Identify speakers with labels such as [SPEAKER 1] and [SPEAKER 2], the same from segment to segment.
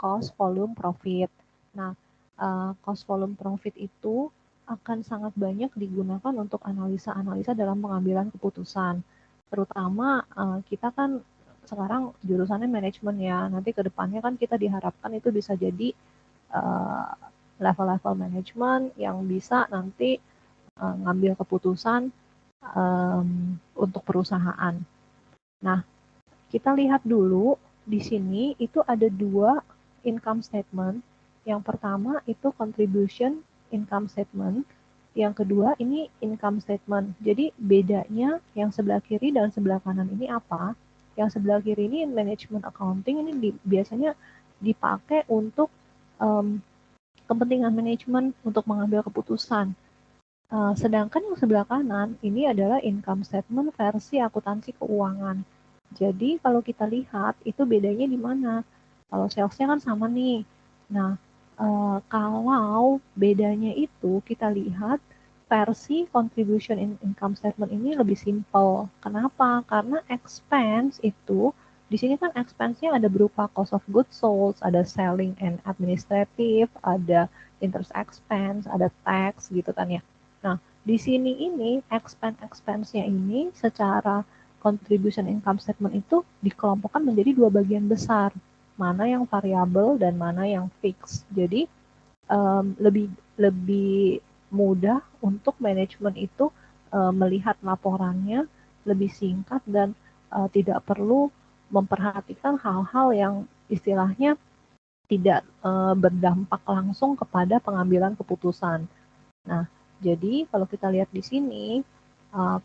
[SPEAKER 1] cost, volume, profit. Nah, cost, volume, profit itu akan sangat banyak digunakan untuk analisa-analisa dalam pengambilan keputusan. Terutama kita kan sekarang jurusannya manajemen ya, nanti ke depannya kan kita diharapkan itu bisa jadi level-level manajemen yang bisa nanti ngambil keputusan untuk perusahaan. Nah, kita lihat dulu di sini itu ada 2 income statement. Yang pertama itu contribution income statement. Yang kedua ini income statement. Jadi bedanya yang sebelah kiri dan sebelah kanan ini apa? Yang sebelah kiri ini management accounting ini biasanya dipakai untuk kepentingan manajemen untuk mengambil keputusan. Sedangkan yang sebelah kanan ini adalah income statement versi akuntansi keuangan. Jadi kalau kita lihat itu bedanya di mana? Kalau salesnya kan sama nih. Nah, kalau bedanya itu kita lihat versi contribution income statement ini lebih simple. Kenapa? Karena expense itu di sini kan expense-nya ada berupa cost of goods sold, ada selling and administrative, ada interest expense, ada tax gitu kan ya. Nah, di sini ini expense-nya ini secara contribution income statement itu dikelompokkan menjadi 2 bagian besar, mana yang variabel dan mana yang fix. Jadi lebih mudah untuk manajemen itu melihat laporannya lebih singkat dan tidak perlu memperhatikan hal-hal yang istilahnya tidak berdampak langsung kepada pengambilan keputusan. Nah, jadi kalau kita lihat di sini,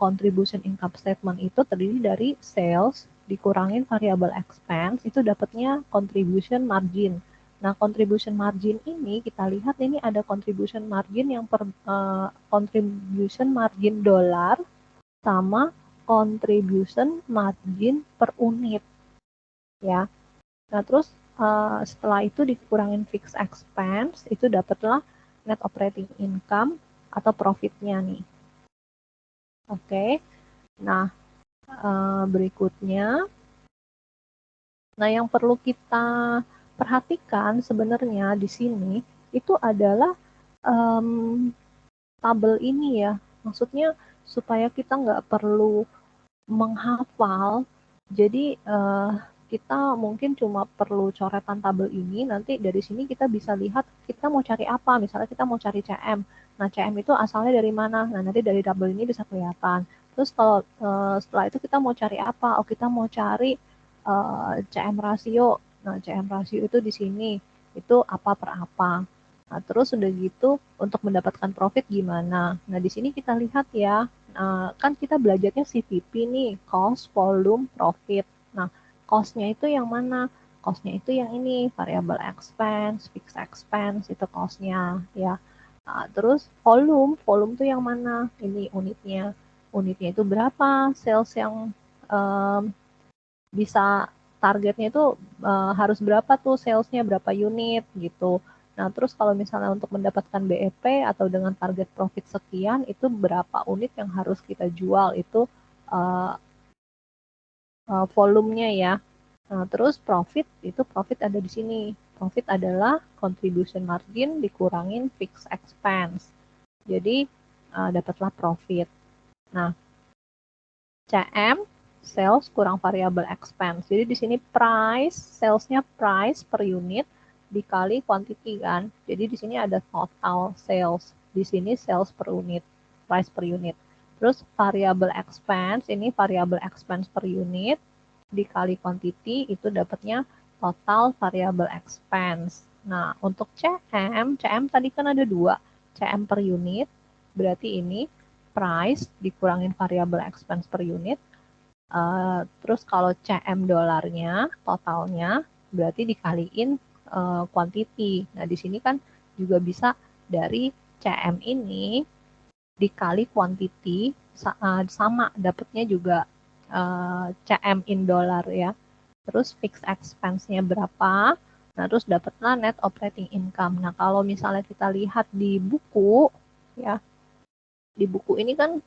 [SPEAKER 1] contribution income statement itu terdiri dari sales dikurangin variable expense, itu dapatnya contribution margin. Nah, contribution margin ini kita lihat ini ada contribution margin yang contribution margin dolar sama contribution margin per unit, ya. Nah, terus setelah itu dikurangin fixed expense, itu dapatlah net operating income atau profitnya nih. Oke, nah berikutnya, nah yang perlu kita perhatikan sebenarnya di sini itu adalah tabel ini ya, maksudnya supaya kita nggak perlu menghafal, jadi kita mungkin cuma perlu coretan tabel ini, nanti dari sini kita bisa lihat kita mau cari apa, misalnya kita mau cari CM, nah CM itu asalnya dari mana, nah nanti dari tabel ini bisa kelihatan. Terus kalau setelah itu kita mau cari apa, oh kita mau cari CM rasio, nah CM rasio itu di sini, itu apa per apa. Nah terus udah gitu untuk mendapatkan profit gimana, nah di sini kita lihat ya, kan kita belajarnya CVP nih, cost, volume, profit. Nah, cost-nya itu yang mana? Cost-nya itu yang ini, variable expense, fixed expense, itu cost-nya ya. Nah, terus volume itu yang mana? Ini unitnya. Unitnya itu berapa? Sales yang bisa targetnya itu harus berapa tuh salesnya, berapa unit gitu. Nah, terus kalau misalnya untuk mendapatkan BEP atau dengan target profit sekian, itu berapa unit yang harus kita jual, itu volumenya ya. Nah, terus profit, itu profit ada di sini. Profit adalah contribution margin dikurangin fixed expense. Jadi, dapatlah profit. Nah, CM, sales kurang variable expense. Jadi di sini price, salesnya price per unit dikali quantity kan. Jadi di sini ada total sales. Di sini sales per unit, price per unit. Terus variable expense, ini variable expense per unit dikali quantity, itu dapatnya total variable expense. Nah, untuk CM tadi kan ada 2, CM per unit, berarti ini price dikurangin variable expense per unit. Terus kalau CM dolarnya, totalnya, berarti dikaliin quantity. Nah, di sini kan juga bisa dari CM ini dikali quantity, sama dapatnya juga CM in dollar ya. Terus fixed expense-nya berapa, nah terus dapatlah net operating income. Nah, kalau misalnya kita lihat di buku, ya, di buku ini kan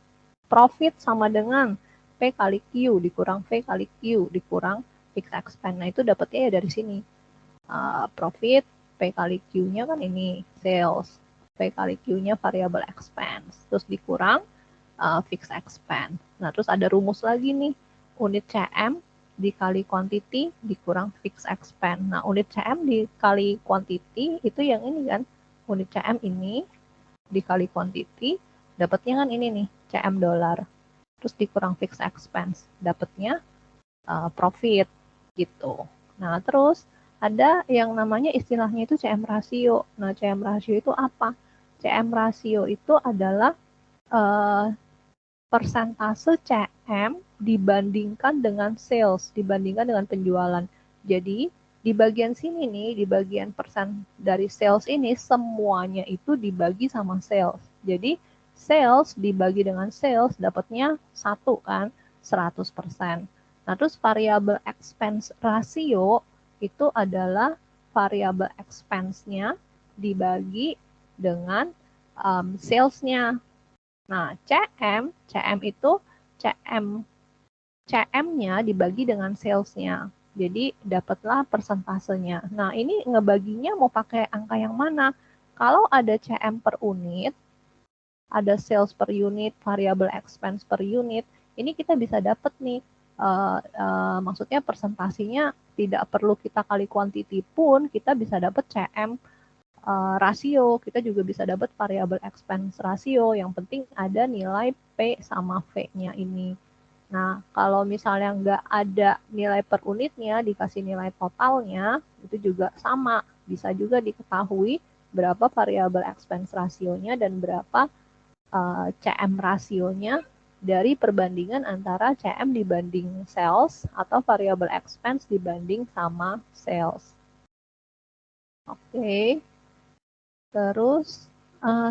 [SPEAKER 1] profit sama dengan P kali Q dikurang V kali Q dikurang fixed expense. Nah, itu dapatnya ya dari sini. Profit, P kali Q-nya kan ini sales, P kali Q-nya variable expense, terus dikurang fixed expense. Nah, terus ada rumus lagi nih, unit CM dikali quantity dikurang fixed expense. Nah, unit CM dikali quantity itu yang ini kan, unit CM ini dikali quantity, dapatnya kan ini nih, CM dolar. Terus dikurang fixed expense, dapatnya profit gitu. Nah, terus ada yang namanya istilahnya itu CM rasio. Nah, CM rasio itu apa? CM rasio itu adalah persentase CM dibandingkan dengan sales, dibandingkan dengan penjualan. Jadi, di bagian sini nih, di bagian persen dari sales ini, semuanya itu dibagi sama sales. Jadi, sales dibagi dengan sales, dapatnya 1 kan, 100%. Nah, terus variable expense ratio itu adalah variable expense-nya dibagi dengan sales-nya. Nah, CM itu CM-nya dibagi dengan sales-nya. Jadi, dapatlah persentasenya. Nah, ini ngebaginya mau pakai angka yang mana? Kalau ada CM per unit, ada sales per unit, variable expense per unit, ini kita bisa dapat nih, maksudnya presentasinya tidak perlu kita kali quantity pun, kita bisa dapat CM rasio, kita juga bisa dapat variable expense rasio, yang penting ada nilai P sama V-nya ini. Nah, kalau misalnya nggak ada nilai per unitnya, dikasih nilai totalnya, itu juga sama. Bisa juga diketahui berapa variable expense rasionya dan berapa CM rasionya dari perbandingan antara CM dibanding sales atau variable expense dibanding sama sales. Oke. Terus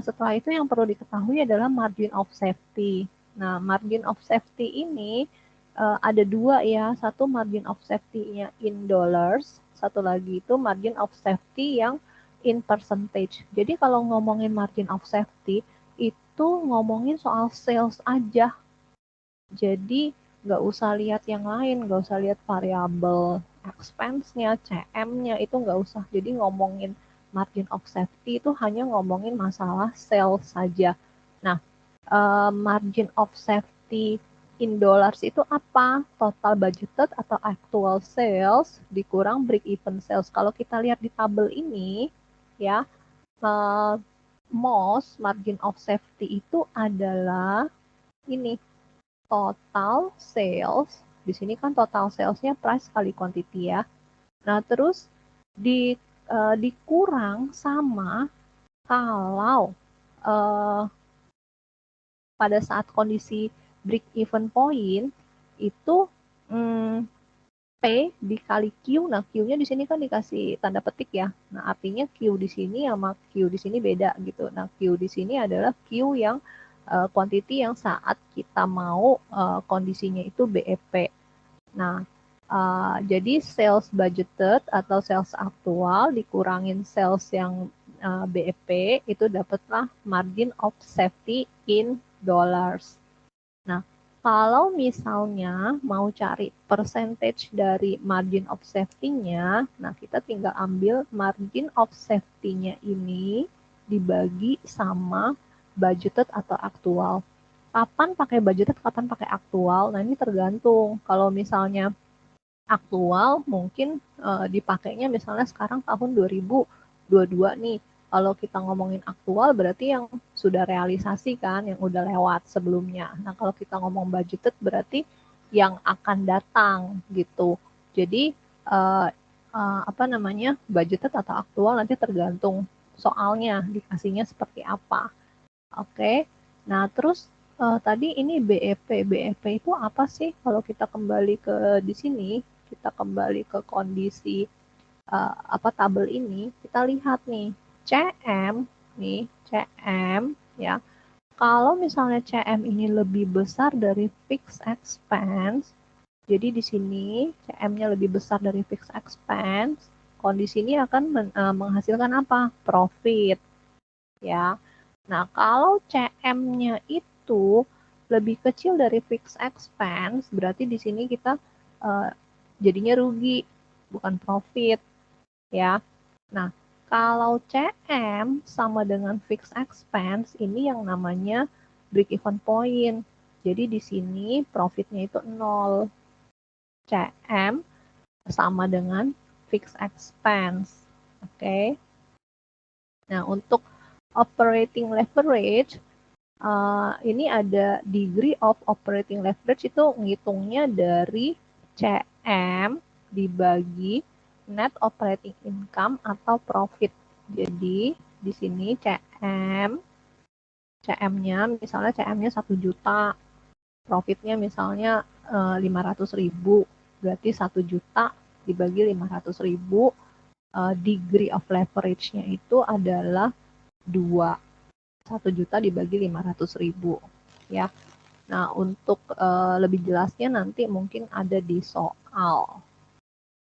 [SPEAKER 1] setelah itu yang perlu diketahui adalah margin of safety. Nah, margin of safety ini ada 2 ya. Satu margin of safety-nya in dollars, satu lagi itu margin of safety yang in percentage. Jadi kalau ngomongin margin of safety, itu ngomongin soal sales aja. Jadi nggak usah lihat yang lain, nggak usah lihat variabel expense-nya, CM-nya, itu nggak usah. Jadi ngomongin margin of safety itu hanya ngomongin masalah sales saja. Nah, margin of safety in dollars itu apa? Total budgeted atau actual sales dikurang break even sales. Kalau kita lihat di tabel ini, ya, most margin of safety itu adalah ini, total sales. Di sini kan total salesnya price kali quantity ya. Nah, terus dikurang sama kalau pada saat kondisi break even point itu P dikali Q. Nah, Q-nya di sini kan dikasih tanda petik ya. Nah, artinya Q di sini sama Q di sini beda gitu. Nah, Q di sini adalah Q yang quantity yang saat kita mau kondisinya itu BEP. Nah, jadi sales budgeted atau sales aktual dikurangin sales yang BEP, itu dapatlah margin of safety in dollars. Nah, kalau misalnya mau cari percentage dari margin of safety-nya, nah kita tinggal ambil margin of safety-nya ini dibagi sama budgeted atau aktual. Kapan pakai budgeted, kapan pakai aktual? Nah, ini tergantung. Kalau misalnya aktual mungkin dipakainya misalnya sekarang tahun 2022 nih. Kalau kita ngomongin aktual berarti yang sudah realisasi kan, yang udah lewat sebelumnya. Nah, kalau kita ngomong budgeted berarti yang akan datang gitu. Jadi apa namanya, budgeted atau aktual nanti tergantung soalnya dikasihnya seperti apa. Oke. Nah, terus tadi ini BEP. BEP itu apa sih? Kalau kita kembali ke di sini, kita kembali ke kondisi tabel ini, kita lihat nih, CM ya. Kalau misalnya CM ini lebih besar dari fixed expense, jadi di sini CM-nya lebih besar dari fixed expense, kondisi ini akan menghasilkan apa? Profit, ya. Nah, kalau CM-nya itu lebih kecil dari fixed expense, berarti di sini kita jadinya rugi, bukan profit. ya. Nah, kalau CM sama dengan fixed expense, ini yang namanya break even point. Jadi di sini profitnya itu 0. CM sama dengan fixed expense. Oke. Nah, untuk operating leverage, ini ada degree of operating leverage itu ngitungnya dari CM dibagi net operating income atau profit. Jadi di sini CM-nya misalnya CM-nya 1 juta, profitnya misalnya 500.000, berarti 1 juta dibagi 500.000, degree of leverage-nya itu adalah 2. 1 juta dibagi 500.000 ya. Nah, untuk lebih jelasnya nanti mungkin ada di soal.